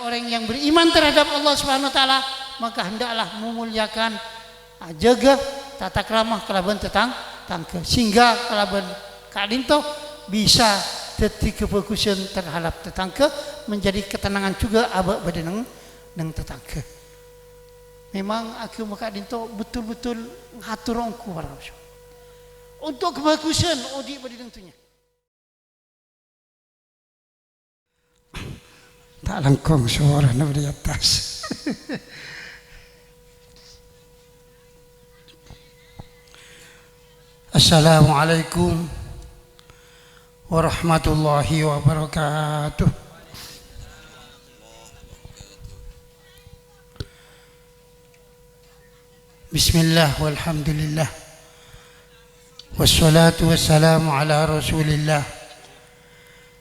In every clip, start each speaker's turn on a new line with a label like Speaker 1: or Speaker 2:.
Speaker 1: orang yang beriman terhadap Allah Subhanahu wa taala, maka hendaklah memuliakan, jaga tata krama kalaban tetangga, sehingga kalaban kadinto bisa jadi kebagusan terhadap tetangga, menjadi ketenangan juga abak badan nang tetangga. Memang agama kadinto betul-betul ngatur ongku para untuk kebagusan odi badan tentunya. Tak langkong suara dari atas. Assalamualaikum warahmatullahi wabarakatuh. Bismillah walhamdulillah. Wassalatu wassalamu ala Rasulillah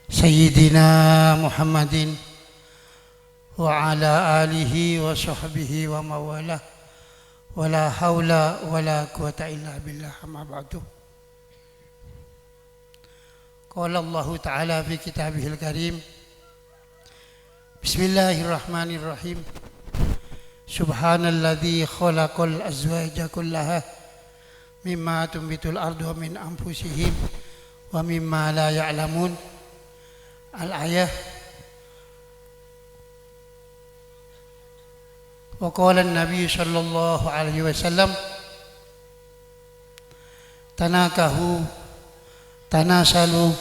Speaker 1: Sayyidina Muhammadin wa ala alihi wa sahbihi wa mawalah. Wala haula wala quwata illa billah, amma ba'du. Qala Allah Ta'ala fi kitabihil karim. Bismillahirrahmanirrahim. Subhanalladzi khalaqal azwaja kullaha mimma tunbitul ardu wa min anfusihim wa mimma la ya'lamun. Al-ayah. Wa qala an-nabiy sallallahu alaihi wasallam tanakahu tanasalu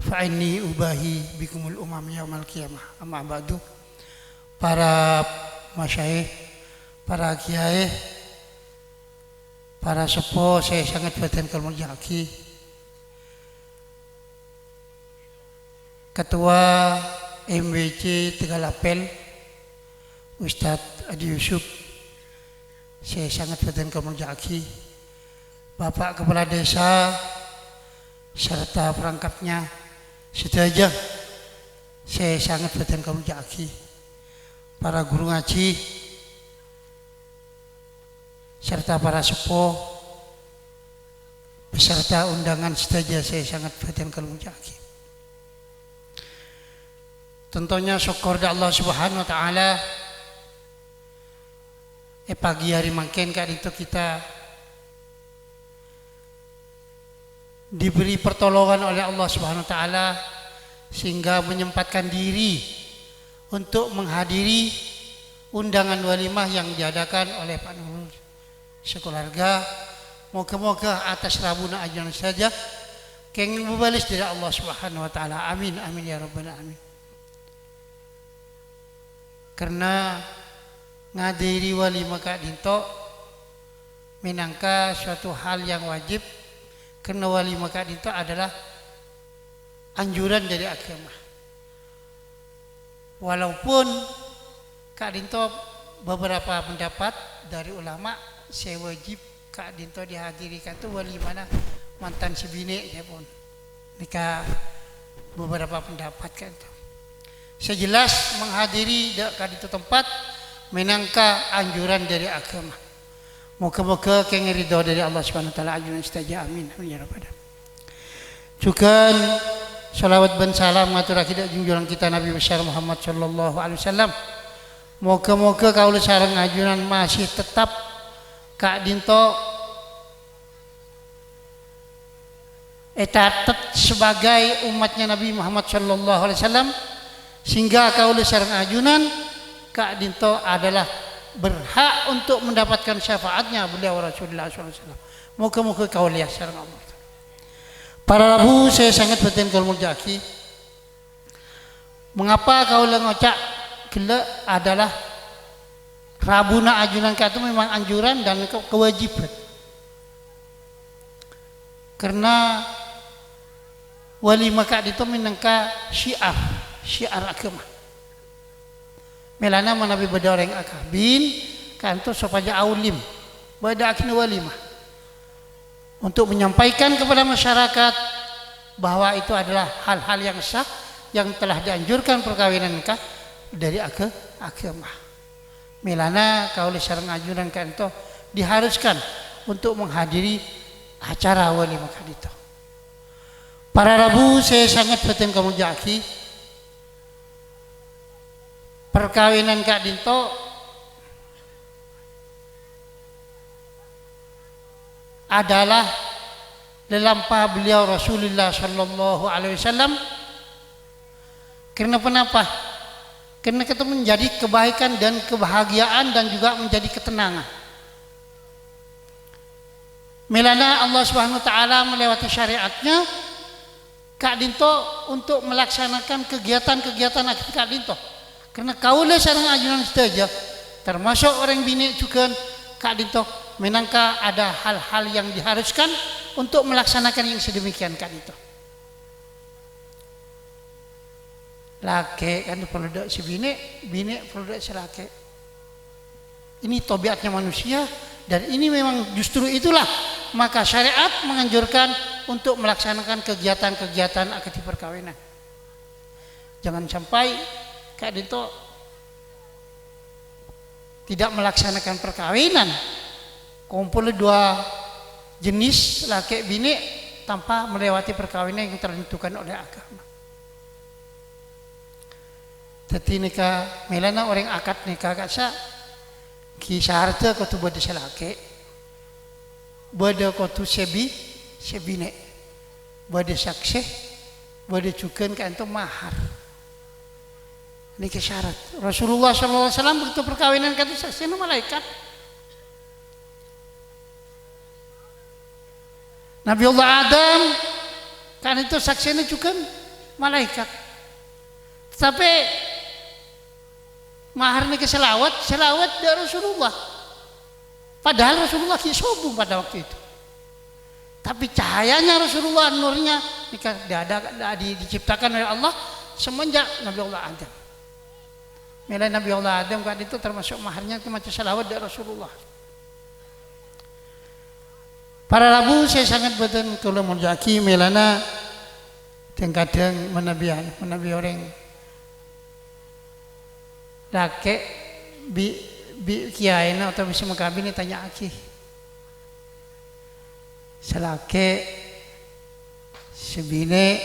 Speaker 1: fa inni ubahi bikumul umam yaumal qiyamah. Amma ba'du. Para masyayikh, para kiai, para sepuh, saya sangat berterima kasih. Ketua MWC Tegalapel Ustadz Adi Yusuf, saya sangat berterima kasih. Bapak Kepala Desa serta perangkapnya sedaja, saya sangat berterima kasih. Para guru ngaji serta para sepuh beserta undangan sedaja, saya sangat berterima kasih. Tentunya syukur dari Allah Subhanahu wa taala. Pagi hari makin kali itu kita diberi pertolongan oleh Allah Subhanahu wa taala sehingga menyempatkan diri untuk menghadiri undangan walimah yang diadakan oleh Pak Nur sekeluarga. Moga-moga atas rabuna ajaran saja kenging membalas dari Allah Subhanahu wa taala. Amin amin ya rabbal alamin. Karena ngadiri walimah kak dinto minangka suatu hal yang wajib, karena walimah kak dinto adalah anjuran dari agama. Walaupun kak dinto beberapa pendapat dari ulama, saya wajib kak dinto dihadirikan tuh walimah mantan sebine ya pun nikah, beberapa pendapat kan itu. Sejelas menghadiri kak dinto tempat menangka anjuran dari agama. Moga-moga kenging ridho dari Allah Subhanahu wa taala ajrun istaja. Amin ya rabbal alamin. Juga salawat dan salam ngaturaken junjungan kita Nabi besar Muhammad sallallahu alaihi wasallam. Moga-moga kaula sareng ajunan masih tetap kak dinto etatet sebagai umatnya Nabi Muhammad sallallahu alaihi wasallam, sehingga kaula sareng ajunan kak dinto adalah berhak untuk mendapatkan syafaatnya beliau Rasulullah SAW. Moga-moga kau lihat sareng Allah. Para rabu, saya sangat berterima kasih. Mengapa kau ngocak gila adalah rabuna ajunan kata memang anjuran dan kewajiban. Karena walimah kak dinto minangka syiar agama. Melana manabi bada orang akabin kanto supaya aulim bada akin walimah untuk menyampaikan kepada masyarakat bahwa itu adalah hal-hal yang sah yang telah dianjurkan perkawinan nikah dari agama. Melana kauli sareng ajunan kanto diharuskan untuk menghadiri acara walimah kadito. Para rabu, saya sangat berterima kasih perkawinan Kak Dinto adalah lelampah beliau Rasulullah Sallallahu Alaihi Wasallam. Karena kenapa? Karena itu menjadi kebaikan dan kebahagiaan dan juga menjadi ketenangan. Melana Allah Subhanahu Wa Taala melewati syariatnya Kak Dinto untuk melaksanakan kegiatan-kegiatan aktif Kak Dinto. Karena kaulah sareng ajunan saja, termasuk orang bini juga Kak Dinto menangka ada hal-hal yang diharuskan untuk melaksanakan yang sedemikian Kak Dinto. Laki kan perlu dak si bini perlu dak si laki. Ini tabiatnya manusia dan ini memang justru itulah maka syariat menganjurkan untuk melaksanakan kegiatan-kegiatan akad perkawinan. Jangan sampai Kak Dinto tidak melaksanakan perkawinan, kumpul dua jenis laki bini tanpa melewati perkawinan yang ditentukan oleh agama. Jadi nikah melana orang akad nikah kasa kisarta kau tu bade selake, bade kau tu sebine, bade saksi, bade cukan kan tu mahar. Ini syarat. Rasulullah SAW begitu perkawinan kata saksi malaikat. Nabi Allah Adam kan itu saksinya juga malaikat. Tapi mahar ini selawat dari Rasulullah. Padahal Rasulullah sombong pada waktu itu. Tapi cahayanya Rasulullah, nurnya diciptakan oleh Allah semenjak Nabi Allah Adam. Mulai Nabi Allah Adam kan itu termasuk maharnya itu macam selawat dari Rasulullah. Para rabu saya sangat betul kalau menjaki melana kadang menabi orang laki bi kiaina atau bisa mengkabin tanya aki selake sebine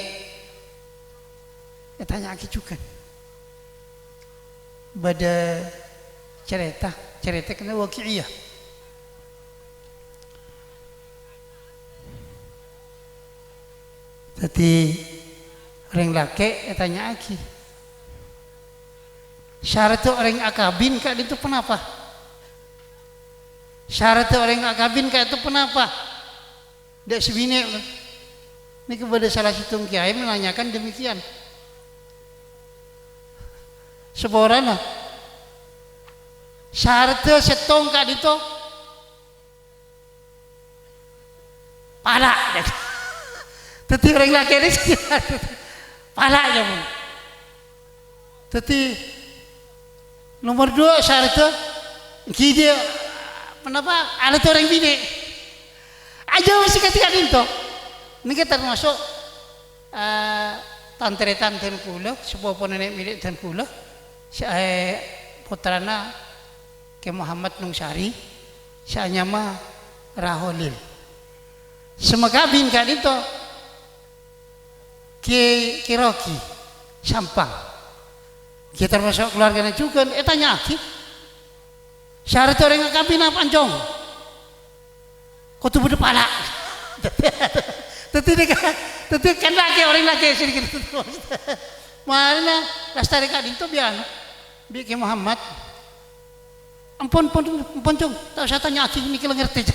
Speaker 1: tanya aki juga pada cerita kena waqi'iyah. Jadi orang laki tanya aki syarat orang akabin Kak itu kenapa? Syarat orang akabin Kak itu kenapa? Dak sebine ini kepada salah satu kiai menanyakan demikian. Seborana syarat setong Kak itu pala. Tetapi orang laki ini pala aja pun. Tetapi nomor 2 syaratnya dia kenapa ada orang bini aja masih ketika itu ini kita termasuk tante kula sepupu nenek milik dan kula putrana ke Muhammad Nungsari saya mah Raholil semagabin kan itu ke Rocky Sampang kita termasuk keluarganya juga tanya aki syarat orang ngakabin apa anjong kau tuh berdua pala tapi kan laki orang laki sedikit mana lastari kak itu biar bikin Muhammad ampun jong tak usah tanya aki ini kalau ngerti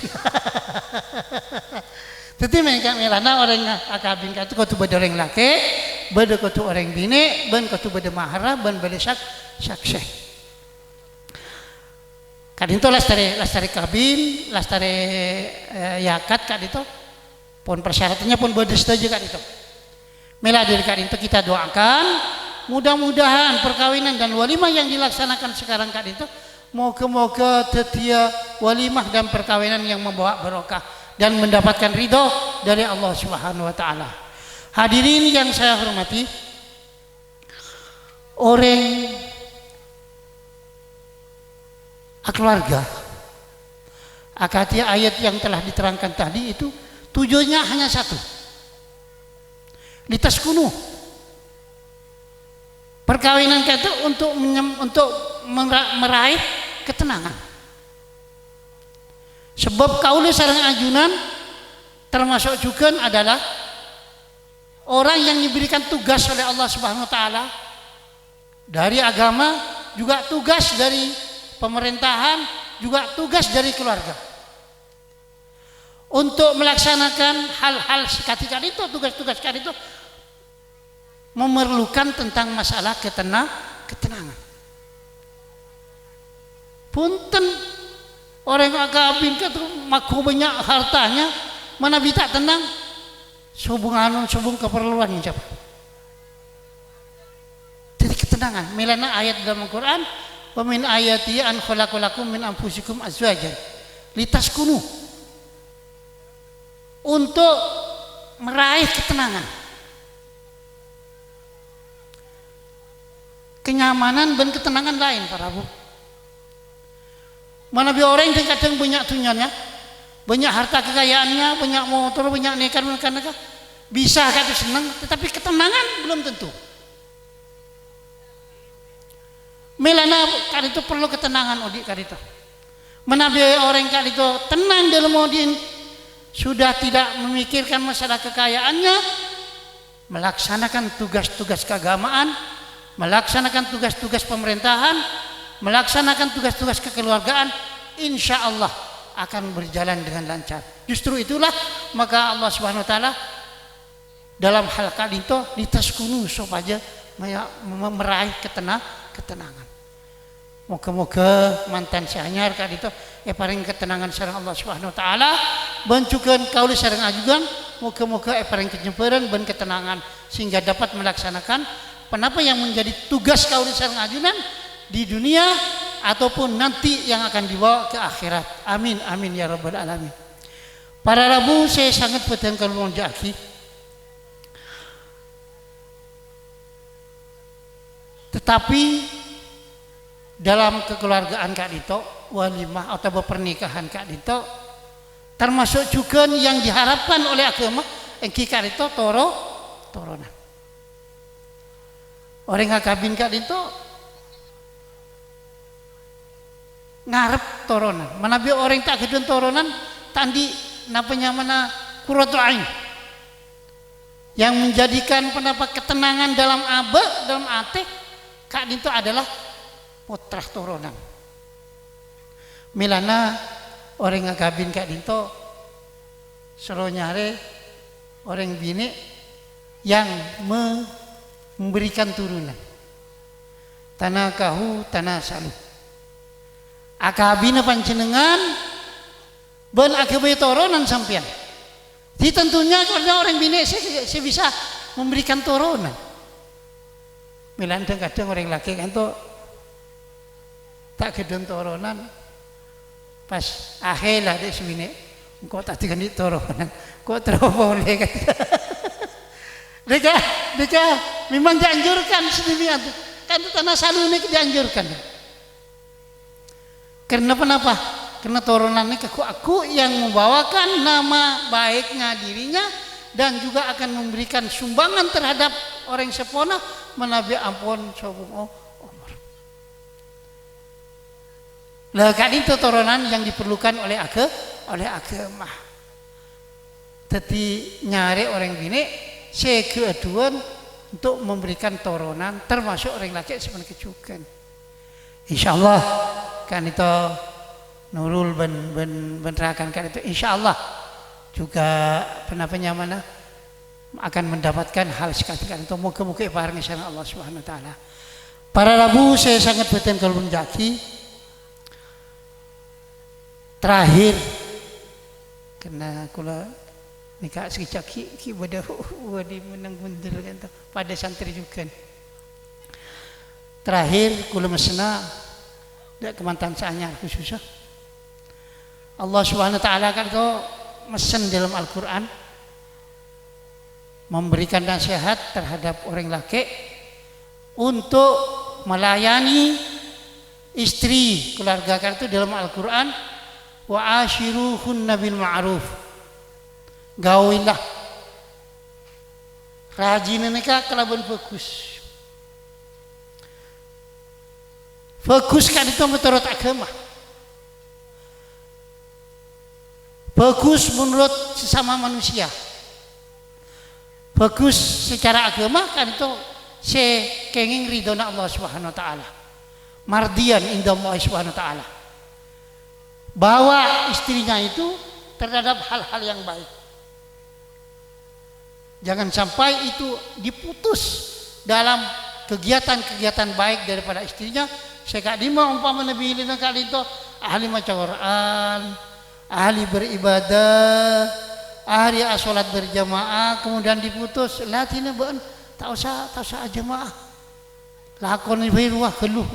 Speaker 1: tapi mereka melana orang akabin itu kau tuh berdua orang laki beda kau tu orang bini, ben kau tu beda mahara, ben beda saksi. Kadin tu lastari kabin, lastari yakat kadin tu, pun persyaratannya pun beda setuju kadin tu. Mela dari kadin tu kita doakan, mudah-mudahan perkawinan dan walimah yang dilaksanakan sekarang kadin tu, moga-moga tetia walimah dan perkawinan yang membawa barokah dan mendapatkan ridho dari Allah Subhanahu Wa Taala. Hadirin yang saya hormati, orang keluarga akati ayat yang telah diterangkan tadi itu tujuannya hanya satu, litaskunu Perkawinan itu untuk meraih ketenangan. Sebab kaula sareng ajunan termasuk juga adalah orang yang diberikan tugas oleh Allah Subhanahu wa taala dari agama, juga tugas dari pemerintahan, juga tugas dari keluarga. Untuk melaksanakan hal-hal ketika itu, tugas-tugas itu memerlukan tentang masalah ketenangan. Punten orang agabin kata maku banyak hartanya, mana bisa tenang, subung keperluan siapa. Jadi ketenangan. Milana ayat dalam Al-Quran, wa min ayati an khalaqalakum min anfusikum azwajan litaskunu, untuk meraih ketenangan, kenyamanan dan ketenangan lain para bu. Mana bi orang yang kadang banyak tunyanya, banyak harta kekayaannya, banyak motor, banyak nekar, bisa kata senang, tetapi ketenangan belum tentu. Melana kali itu perlu ketenangan odik kali itu. Mana bi orang kali itu tenang dalam odin, sudah tidak memikirkan masalah kekayaannya, melaksanakan tugas-tugas keagamaan, melaksanakan tugas-tugas pemerintahan, melaksanakan tugas-tugas kekeluargaan, insya Allah akan berjalan dengan lancar. Justru itulah maka Allah Subhanahu wa taala dalam hal kali itu ditaskunu supaya meraih ketenangan. Moga-moga mantan sanyar kali itu paring ketenangan sareng Allah Subhanahu wa taala, bancukeun kaula sareng ajugan, moga-moga paring kenyemperan dan ketenangan sehingga dapat melaksanakan penapa yang menjadi tugas kaula sareng ajunan di dunia ataupun nanti yang akan dibawa ke akhirat. Amin amin ya rabbal alamin. Para Rabu, saya sangat berterima kasih. Tetapi dalam kekeluargaan Kak Dito, walimah atau pernikahan Kak Dito, termasuk juga yang diharapkan oleh agama engki Kak Dito toronan. Orang ngakabin Kak Dito ngarep toronan. Mana bi orang tak kedun toronan tandi napanya mana qurratul ain, yang menjadikan pendapat ketenangan dalam dalam ate Kak Dito adalah putra toronan. Milana orang ngakabin Kak Dito suruh nyare orang bini yang memberikan turunan. Tanah kahu tanah salu. Akabina panjenengan ben akabe toronan sampean. Jadi tentunya kalau orang bini saya bisa memberikan toronan. Milanda kadang orang laki kan tuh tak kedon toronan pas akhir lah deh sebini kok tak diganti toronan kok boleh kan. Deka memang dianjurkan sedemikian kan tanah salu ini dianjurkan. Karena kenapa? Karena toronan ini aku yang membawakan nama baiknya dirinya dan juga akan memberikan sumbangan terhadap orang sepona menabi ampun sobung umur. Lah kan itu toronan yang diperlukan oleh agama. Jadi nyari orang bini sekeduan untuk memberikan toronan termasuk orang laki sebenarnya juga. Insyaallah kan itu Nurul benerakan kan itu insyaallah juga penapanya mana akan mendapatkan hal sekalian itu moga-moga bareng insyaallah Allah Subhanahu wa taala. Para Rabu, saya sangat berterima kasih menjaki. Terakhir karena kula nikah sekejap ki bada wadi menang mundur kan pada santri juga. Terakhir kula mesena dak kemantan sanyar khususnya. Allah Subhanahu wa taala kan itu mesen dalam Al-Qur'an memberikan nasihat terhadap orang laki untuk melayani istri keluarga kan itu dalam Al-Qur'an wa ashiruhunna bil ma'ruf. Gawilah rajin nikah kelaban bagus. Bagus kan itu menurut agama. Bagus menurut sesama manusia. Bagus secara agama kan itu kenging ridhona Allah Subhanahu wa taala. Mardian inda Allah Subhanahu wa taala. Bawa istrinya itu terhadap hal-hal yang baik. Jangan sampai itu diputus dalam kegiatan-kegiatan baik daripada istrinya. Sekak dima umpama Nabi Hilina kali itu ahli maca Quran, ahli beribadah, ahli salat berjamaah, kemudian diputus. Latina ben tak usah jamaah. Lakon di rumah keluh.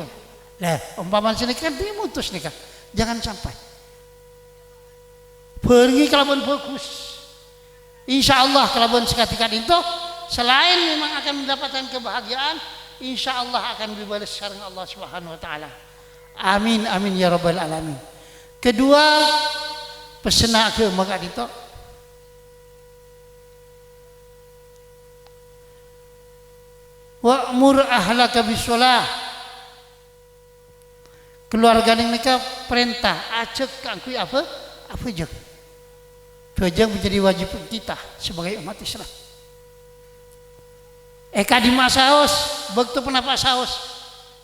Speaker 1: Lah umpama sini kan dimutus nikah. Jangan sampai. Pergi kalaban bagus. Insyaallah kalaban seketika itu selain memang akan mendapatkan kebahagiaan, insyaallah akan dibalas sareng Allah Subhanahu wa taala. Amin amin ya rabbal alamin. Kedua, pesena ke maka itu wa'mur ahlaka bisolah. Keluarga mereka perintah ajak kangkui apa je. Itu menjadi wajib kita sebagai umat Islam. Eka di masaos, begitu penapa saos.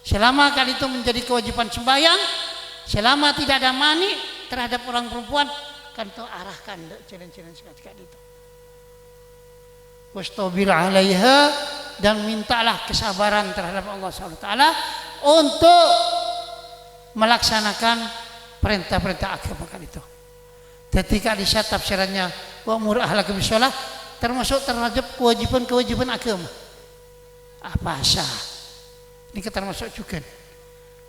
Speaker 1: Selama kali itu menjadi kewajiban sembahyang, selama tidak ada mani terhadap orang perempuan, kan itu arahkan challenge ketika itu. Wastabir 'alaiha, dan mintalah kesabaran terhadap Allah SWT untuk melaksanakan perintah-perintah agama kali itu. Ketika di saat tafsirannya wa'mur ahlaka bisolah termasuk terhadap kewajiban-kewajiban agama. Apa sah? Ini termasuk juga.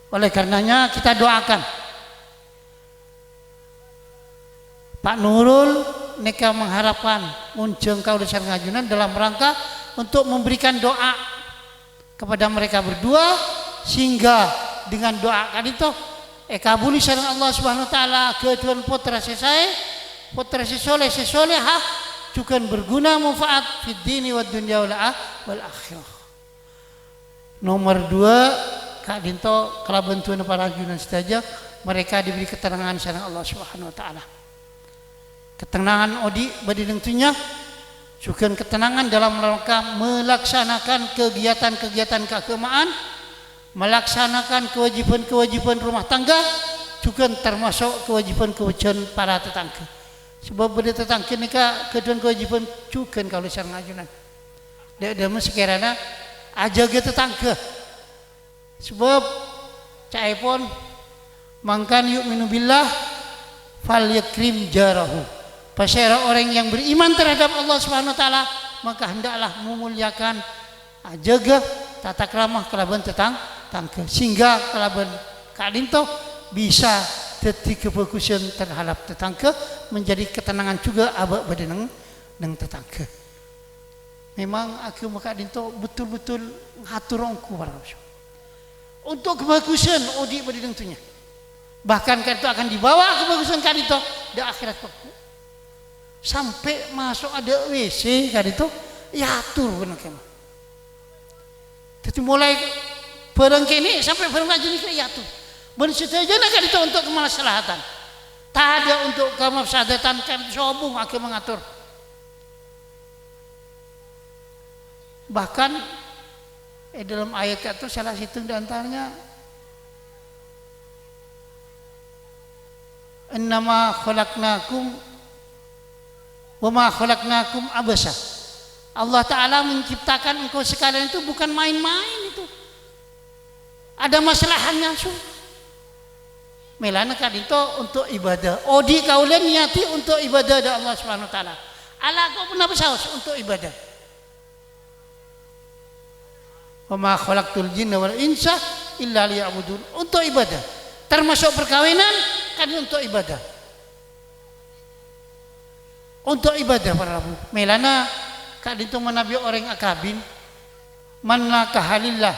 Speaker 1: Oleh karenanya kita doakan Pak Nurul neka mengharapkan menjangkau dasar ngajunan dalam rangka untuk memberikan doa kepada mereka berdua, sehingga dengan doa kan itu kabuli sareng Allah Subhanahu wa taala ketuan putra sesolehah juga berguna manfaat fid dini wad dunya wal akhirah. Nomor 2, Kak Dinto kalau bantuan para ajunan saja mereka diberi ketenangan sareng Allah Subhanahu wa taala. Ketenangan odi badi tentunya juga ketenangan dalam rangka melaksanakan kegiatan-kegiatan keagamaan, melaksanakan kewajiban-kewajiban rumah tangga, juga termasuk kewajiban-kewajiban para tetangga. Sebab pada tetangga ini kedua kewajiban juga kalau sareng ajunan. Dia sekiranya aja ke tetangga. Sebab cai pun mangkan yu'minu billah fal yakrim jarahu. Pasal orang yang beriman terhadap Allah Subhanahu wa taala maka hendaklah memuliakan jaga tata krama kelaban tetangga, sehingga kelaban kadinto bisa jadi kebagusan terhadap tetangga, menjadi ketenangan juga abak badan nang tetangga. Memang agama kadinto betul-betul ngatur ongku para untuk kebagusan odi badan tentunya. Bahkan kadinto akan dibawa kebagusan kadinto di akhirat sampai masuk ada WC kadinto ya atur benar kemah. Jadi mulai barang kini sampai barang lagi ni ya tuh. Bersetuju nak itu untuk kemaslahatan. Tak ada untuk kemaslahatan kan sobung akan mengatur. Bahkan dalam ayat itu salah satu di antaranya innama khalaqnakum wa ma khalaqnakum abasa. Allah Ta'ala menciptakan engkau sekalian itu bukan main-main itu. Ada masalahnya melana kan itu untuk ibadah. Odi kaulian niati untuk ibadah dari Allah Subhanahu wa taala. Ala kau pernah bersaus untuk ibadah. Wa ma khalaqtul jinna wal insa illa liya'budun. Untuk ibadah. Termasuk perkawinan kan untuk ibadah. Untuk ibadah para Rabu. Melana kak itu menabi orang akabin manna kahalillah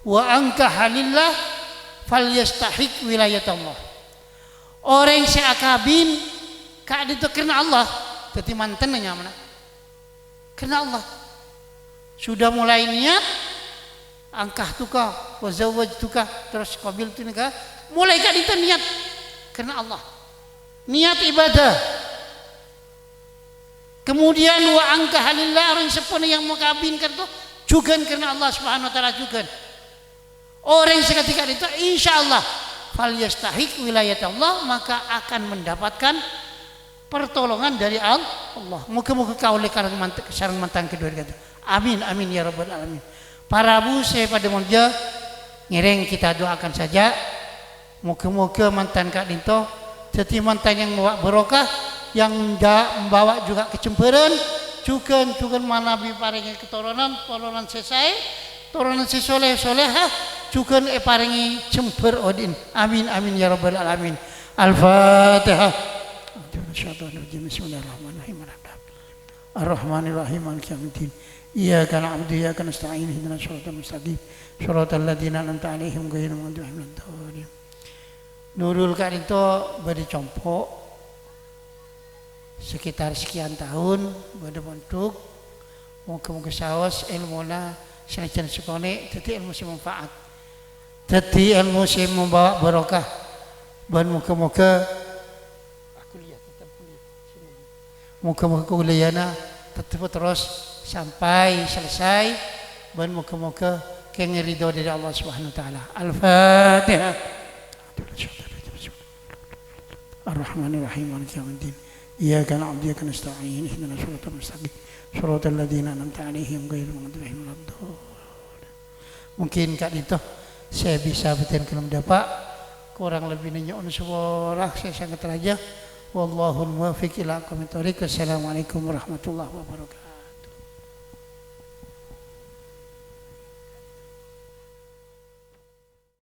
Speaker 1: wa angka halillah falyastahik wilayat Allah. Orang seakabin kak itu karena Allah, jadi mantannya mana? Karena Allah. Sudah mulai niat angkah tuka wa zawwajtuka terus qabil tu nikah mulai Kak Dinto niat karena Allah niat ibadah kemudian wa angkah lillah orang sepuluh yang mau kawinkan tu juga karena Allah Subhanahu wa taala juga orang seketika itu insyaallah fal yastahiq wilayat Allah maka akan mendapatkan pertolongan dari Allah. Moga-moga kau oleh karena sarang mantan kedua kata. Amin amin ya rabbal alamin. Para abu saya pada monja ngereng kita doakan saja. Moga-moga mantan Kak Dinto jadi mantan yang membawa barokah, yang membawa juga kecemburuan, juga manabi paringi keturunan selesai, turunan si soleh solehah, juga paringi cember odin. Amin amin ya rabbal alamin. Al-Fatihah. Bismillahirrahmanirrahim. Ar-Rahmanir-Rahim. Maliki yaumiddin. Iyyaka na'budu wa iyyaka nasta'in. Ihdinas siratal mustaqim. Siratal ladzina an'amta 'alaihim ghairil maghdubi 'alaihim waladdallin. Nurul Kak Dinto bade compo sekitar sekian tahun bade bentuk muga-muga saos ilmuna senajan sekone dadi ilmu sing manfaat. Dadi ilmu sing membawa barokah. Dan muga-muga moga-moga kuliahna tetap terus sampai selesai dan moga-moga kenging ridho dari Allah Subhanahu wa taala. Al-Fatihah. Ar-Rahmanir-Rahim. Maliki yaumiddin. Iyyaka na'budu wa iyyaka nasta'in. Ihdinas siratal mustaqim. Siratal ladzina an'amta 'alaihim ghairil maghdubi 'alaihim waladdallin. Mungkin Kak Dinto saya bisa betul kalau dapat kurang lebih nanya unsur saya sangat raja. Wallahul muwaffiq ila aqwamit thoriq. Assalamualaikum warahmatullahi wabarakatuh.